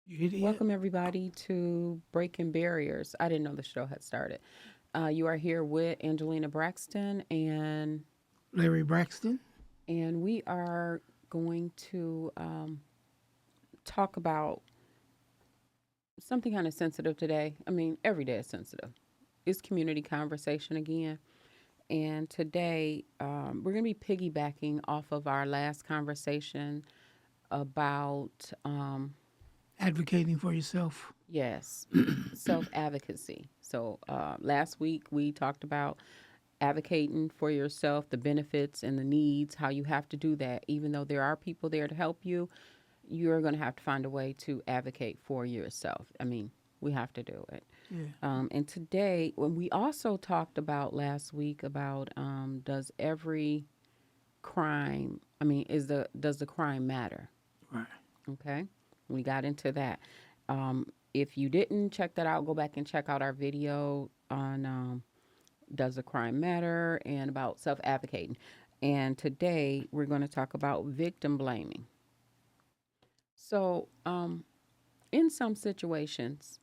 You idiot. Welcome, everybody, to Breaking Barriers. I didn't know the show had started. You are here with Angelina Braxton, Larry Braxton. and we are going to talk about something kind of sensitive today. I mean, every day is sensitive. It's community conversation again. And today, we're going to be piggybacking off of our last conversation about, Advocating for yourself. yes, self advocacy. So, last week we talked about advocating for yourself, the benefits and the needs, how you have to do that. Even though there are people there to help you, you're going to have to find a way to advocate for yourself. I mean, we have to do it. Yeah. And today, when we also talked about last week about does every crime, I mean, does the crime matter? Right. Okay, we got into that. If you didn't check that out, go back and check out our video on does a crime matter and about self advocating. And today we're going to talk about victim blaming. So, in some situations,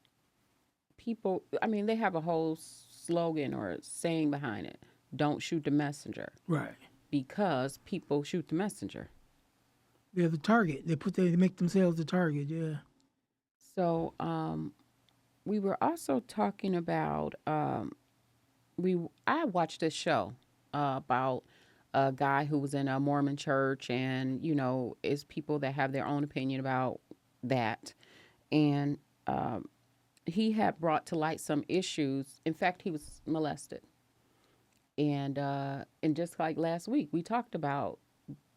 people, I mean, they have a whole slogan or saying behind it: "Don't shoot the messenger," Right. because people shoot the messenger. They're the target. They make themselves the target. Yeah. So, we were also talking about we I watched this show about a guy who was in a Mormon church, and it's people that have their own opinion about that, and um, he had brought to light some issues. In fact, he was molested, and just like last week, we talked about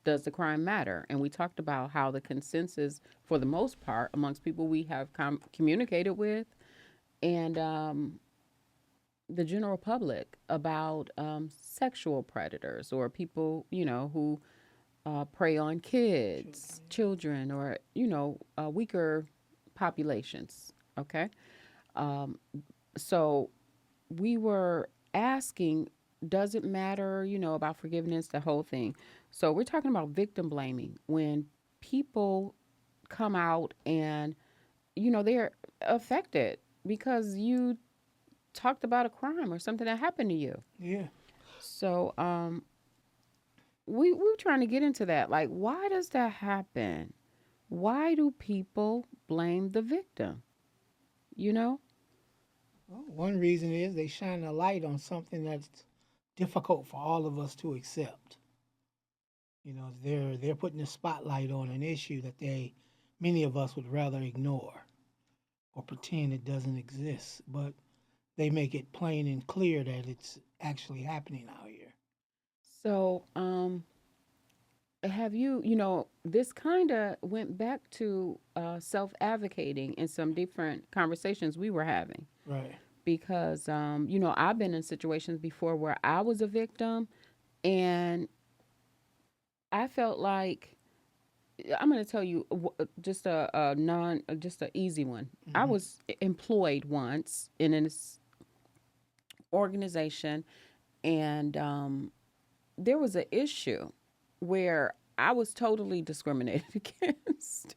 does the crime matter, and we talked about how the consensus, for the most part, amongst people we have communicated with, and the general public about sexual predators or people, who prey on kids, Children. children, or, weaker populations. Okay. Um, so we were asking, does it matter, about forgiveness, the whole thing? So we're talking about victim blaming when people come out and, they're affected because you talked about a crime or something that happened to you. Yeah. So we were trying to get into that. Like, why does that happen? Why do people blame the victim? You know? Well, one reason is they shine a light on something that's difficult for all of us to accept. They're putting a spotlight on an issue that many of us would rather ignore or pretend it doesn't exist. But they make it plain and clear that it's actually happening out here. So have you, this kind of went back to self advocating in some different conversations we were having Right. because I've been in situations before where I was a victim, and I felt like, I'm going to tell you just just a easy one. I Hmm. was employed once in an organization, and there was an issue where I was totally discriminated against.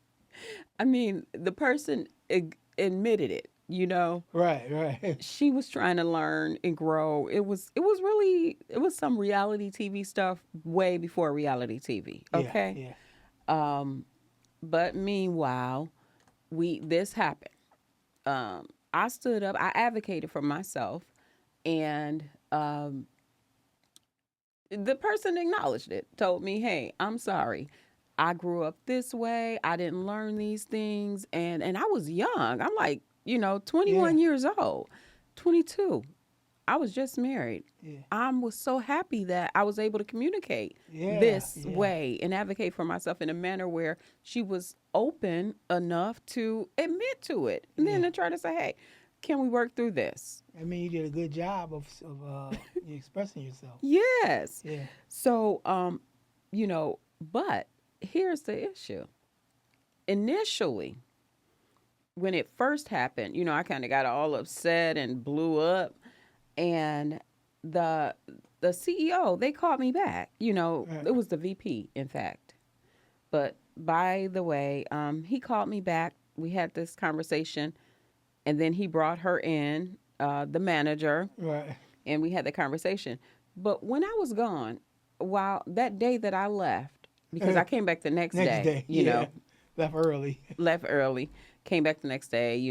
I mean, the person admitted it. Right. Right. She was trying to learn and grow. It was some reality TV stuff way before reality TV. Yeah. Okay. Yeah. Um, but meanwhile, we this happened. I stood up. I advocated for myself, and the person acknowledged it. Told me, "Hey, I'm sorry. I grew up this way. I didn't learn these things, and I was young. I'm like, Yeah. 21 years old, 22. I was just married. Yeah. I was so happy that I was able to communicate Yeah. this Yeah. way and advocate for myself in a manner where she was open enough to admit to it, and then Yeah. to try to say, "Hey, can we work through this?" I mean, you did a good job of you expressing yourself. Yes. Yeah. So, but here's the issue. Initially, when it first happened, I kind of got all upset and blew up, and the the CEO, they called me back. Right. It was the VP, in fact. But by the way, he called me back We had this conversation, and then he brought her in, the manager, Right. and we had the conversation. But when I was gone, while that day that I left, because I came back the next Next day, day, yeah, left early. left early, came back the next day,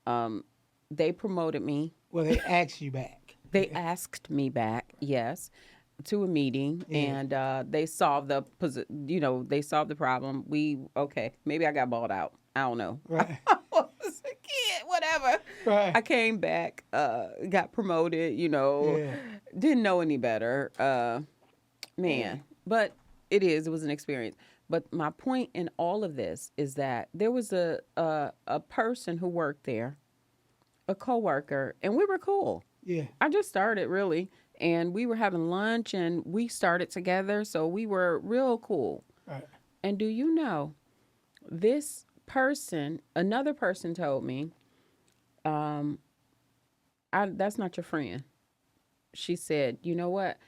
um, they promoted me. Well, they asked you back. They asked me back, yes, to a meeting, Yeah. and they solved they solved the problem. Okay, maybe I got bought out. I don't know. Right. I was a kid, whatever. Right. I came back, got promoted, Yeah. didn't know any better. Man, but it was an experience. But my point in all of this is that there was a person who worked there, a coworker, and we were cool. Yeah. I just started really, and we were having lunch, and we started together, so we were real cool. Right. And do you know, this person, another person told me, that's not your friend. She said, you know what?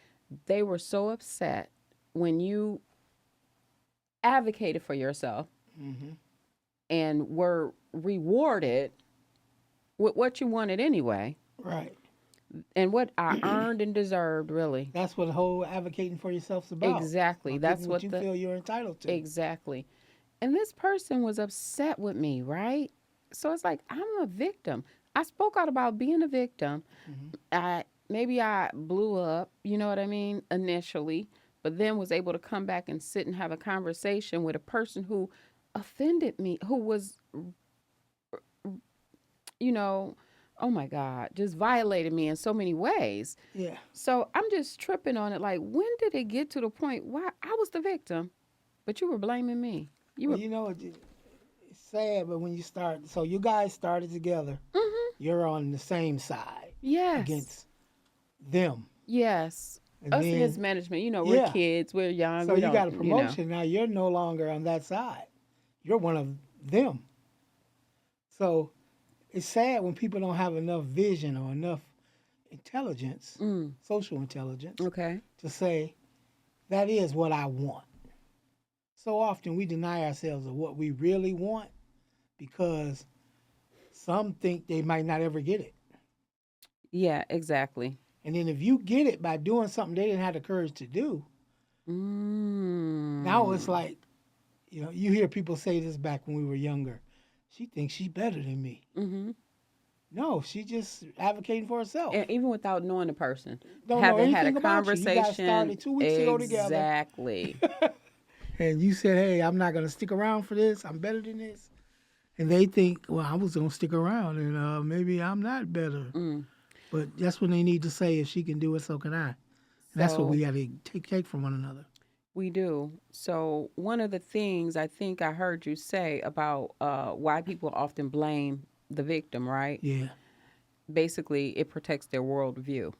They were so upset when you advocated for yourself Mm-hmm. and were rewarded with what you wanted anyway, Right. and what I earned and deserved, really. That's what the whole advocating for yourself's about. Exactly. About That's getting what you the feel you're entitled to. exactly. And this person was upset with me, right? So it's like I'm a victim. I spoke out about being a victim. Mhm. I blew up, you know what I mean, initially, but then was able to come back and sit and have a conversation with a person who offended me, who was, oh my God, just violated me in so many ways. Yeah. So I'm just tripping on it. Like, when did it get to the point why I was the victim, but you were blaming me? You Well, were, it's sad, but when you start, so you guys started together. mm-hmm. You're on the same side Yes. against them. Yes. And Us then, against management, we're yeah. kids, we're young. So we you don't, got a promotion. Now you're no longer on that side. You're one of them. So it's sad when people don't have enough vision or enough intelligence, social intelligence, Okay. to say, that is what I want. So often we deny ourselves of what we really want because some think they might not ever get it. Yeah, exactly. And then if you get it by doing something they didn't have the courage to do, now it's like, you hear people say this back when we were younger. She thinks she's better than me. Mm-hmm. No, she just advocating for herself. And even without knowing the person, Don't know having had a anything about you. You guys conversation. started 2 weeks ago together. Exactly. And you said, hey, I'm not going to stick around for this. I'm better than this. And they think, well, I was going to stick around and maybe I'm not better. But that's what they need to say. If she can do it, so can I. And that's what So- we got to take from one another. We do. So one of the things I think I heard you say about why people often blame the victim, right? Yeah, Basically, it protects their worldview.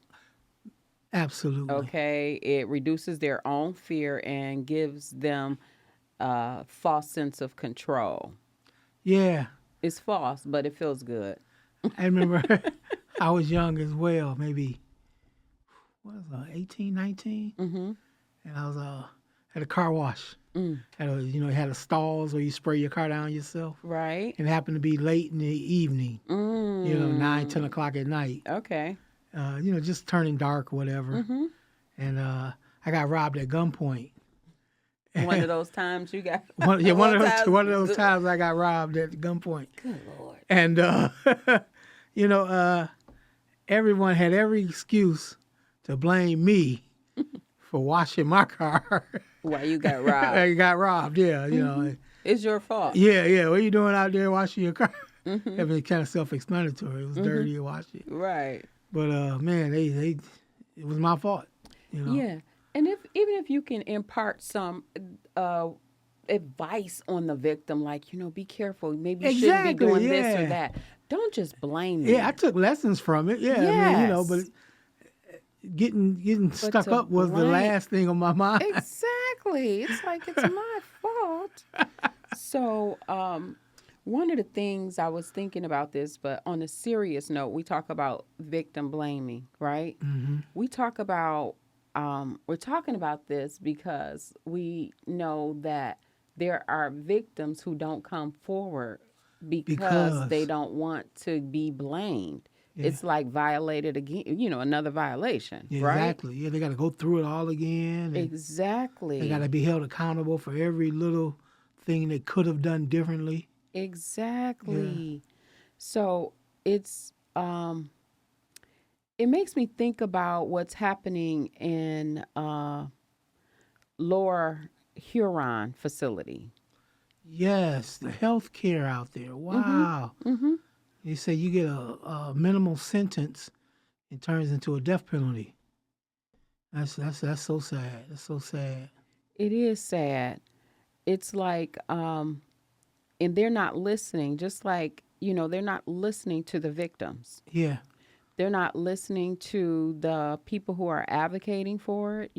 absolutely. Okay, it reduces their own fear and gives them a false sense of control. Yeah, It's false, but it feels good. I remember I was young as well, maybe, 18, 19? Mm-hmm. And I was at a car wash. Mm. It had a stalls where you spray your car down yourself. Right. It happened to be late in the evening, Mm. 9, 10 o'clock at night. Okay. Just turning dark or whatever. Mm-hmm. And I got robbed at gunpoint. One of those times you got. one of those times I got robbed at gunpoint. Good Lord. And everyone had every excuse to blame me for washing my car. Why you got robbed? I got robbed, yeah. It's your fault. Yeah. What are you doing out there washing your car? Mm-hmm. I mean, kind of self-explanatory. It was dirty, you washed it. Right. But man, it was my fault. Yeah. And even if you can impart some advice on the victim, like, be careful. Maybe you shouldn't be Exactly, doing this yeah. or that. Don't just blame me. Yeah, I took lessons from it. Yeah, I mean, but getting stuck to up was the blame- last thing on my mind. Exactly. It's like it's my fault. So, one of the things I was thinking about this, but on a serious note, we talk about victim blaming, right? Mm-hmm. We talk about, we're talking about this because we know that there are victims who don't come forward because they because don't want to be blamed. yeah, It's like violated again, another violation, right? exactly. Yeah, they got to go through it all again, and they got to Exactly. be held accountable for every little thing they could have done differently. Yeah, Exactly. So it's it makes me think about what's happening in Lower Huron facility. yes, the health care out there. Mhm. Wow. Mhm. They say you get a minimal sentence, it turns into a death penalty. That's so sad. That's so sad. It is sad. It's like and they're not listening, just like, they're not listening to the victims. Yeah, They're not listening to the people who are advocating for it.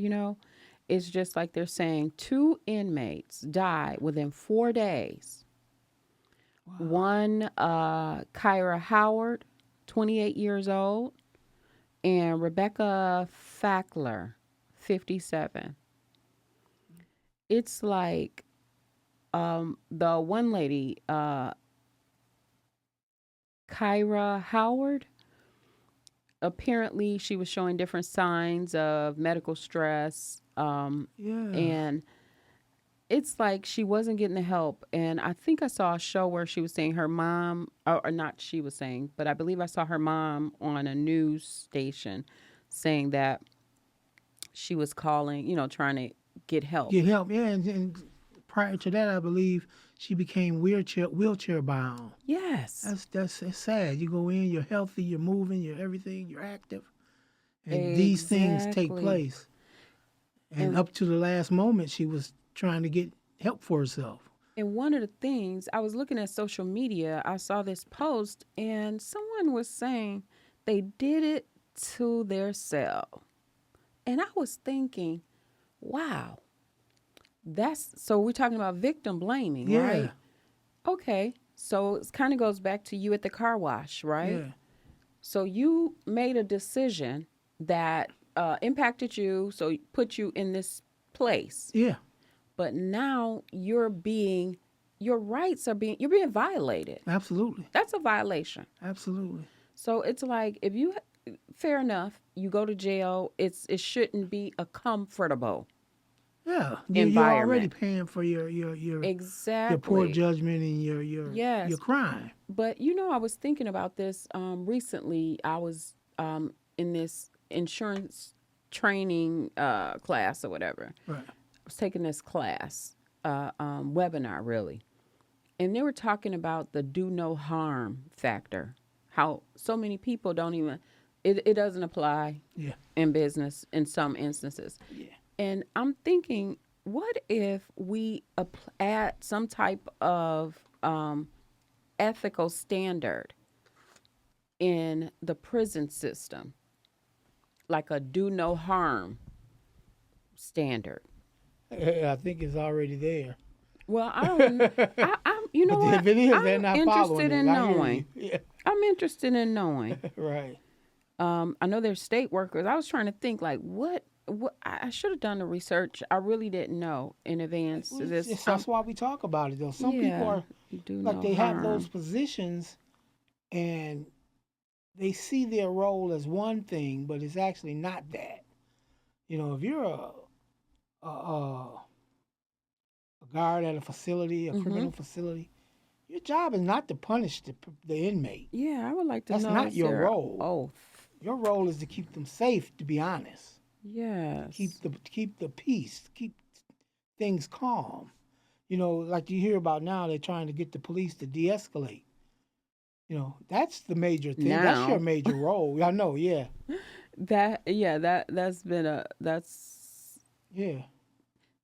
It's just like they're saying two inmates died within 4 days. One, Kyra Howard, 28 years old, and Rebecca Fackler, 57. It's like the one lady, Kyra Howard, apparently she was showing different signs of medical stress. yeah, And it's like she wasn't getting the help. And I think I saw a show where she was saying her mom, or not she was saying, but I believe I saw her mom on a news station saying that she was calling, trying to get help. get help. Yeah, and prior to that, I believe she became wheelchair bound. Yes, That's sad. You go in, you're healthy, you're moving, you're everything, you're active, and these things take exactly. place. And And up to the last moment, she was trying to get help for herself. and one of the things I was looking at social media, I saw this post and someone was saying they did it to their cell. And I was thinking, wow, that's so we're talking about victim blaming, Yeah, right? Okay. So it kind of goes back to you at the car wash, right? yeah, So you made a decision that impacted you, so put you in this place. yeah. But now your rights you're being violated. Absolutely, That's a violation. absolutely. So it's like if you fair enough, you go to jail, it shouldn't be a comfortable Yeah, you're already environment. paying for your poor Exactly. judgment and your Yes. crime. But I was thinking about this recently. I was in this insurance training class or whatever. Right. I was taking this class, webinar really. And they were talking about the do no harm factor. How so many people don't even, it doesn't apply Yeah. in business in some instances. Yeah. And I'm thinking, what if we add some type of ethical standard in the prison system, like a do no harm standard? I think it's already there. Well, I don't. I'm. You know But what? if it is, they're I'm not following interested it. in I hear knowing. you. Yeah. I'm interested in knowing. Right. I know there's state workers. I was trying to think like what I should have done the research. I really didn't know in advance of this. That's why we talk about it, though. Some people Yeah, are do like no they have those harm. positions and they see their role as one thing, but it's actually not that. If you're a guard at a facility, a Mhm. criminal facility, your job is not to punish the inmate. Yeah, I would like to That's know not is your there a role. oath? Your role is to keep them safe, to be honest. Yes. Keep the peace, keep things calm. Like you hear about now, they're trying to get the police to de-escalate. That's the major thing. That's your Now major role. I know, yeah. that's been a that's Yeah.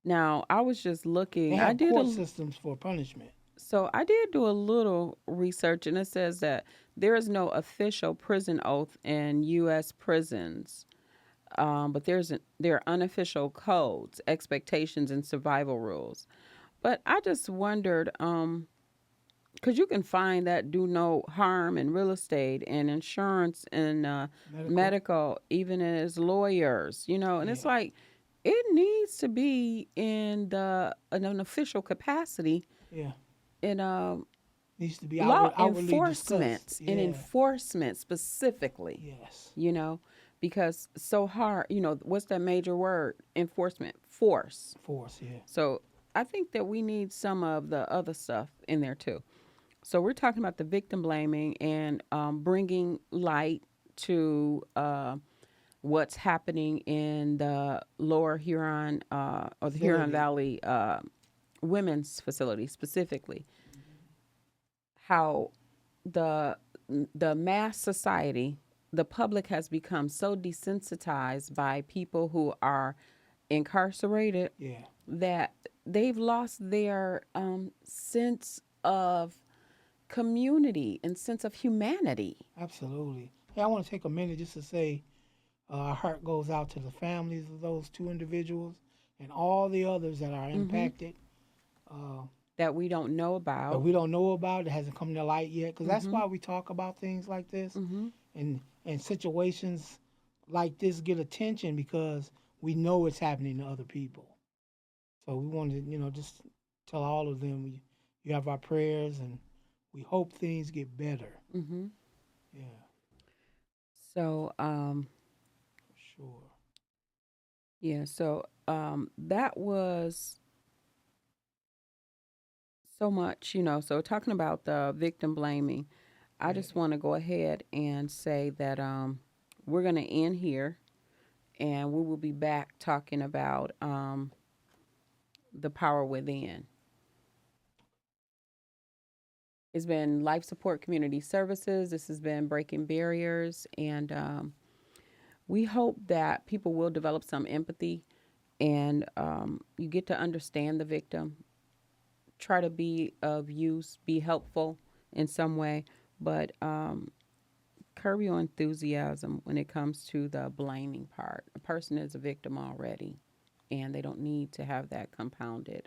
now I was just They looking. have court systems for punishment. So I did do a little research, and it says that there is no official prison oath in U.S. prisons, but there are unofficial codes, expectations, and survival rules. But I just wondered, because you can find that do no harm in real estate and insurance and Medical. medical, even as lawyers, and it's Yeah. like it needs to be in an official capacity Yeah. in needs to be law outwardly discussed. Yeah. enforcement specifically, Yes. you know, because so hard, what's that major word? Enforcement, force. Force. Yeah. So I think that we need some of the other stuff in there too. So we're talking about the victim blaming and bringing light to what's happening in the Lower Huron or the Huron Facility. Valley women's facility specifically. How the the mass society, the public has become so desensitized by people who are incarcerated Yeah. that they've lost their sense of community and sense of humanity. Absolutely. Hey, I want to take a minute just to say our heart goes out to the families of those two individuals and all the others that are Hmm. impacted uh, That we don't know that about. we don't know about, that hasn't come to light yet. Because that's Hmm. why we talk about things like this, Hmm. and situations like this get attention because we know it's happening to other people. So we want to, just tell all of them you have our prayers, and we hope things get better. Hmm. Yeah, So, for sure. yeah, so that was so much, So talking about the victim blaming, I Yeah. just want to go ahead and say that we're going to end here, and we will be back talking about the power within. It's been Life Support Community Services. This has been Breaking Barriers, and we hope that people will develop some empathy and you get to understand the victim. Try to be of use, be helpful in some way, but curb your enthusiasm when it comes to the blaming part. A person is a victim already, and they don't need to have that compounded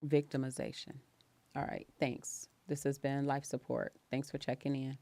victimization. All right, thanks. This has been Life Support. Thanks for checking in.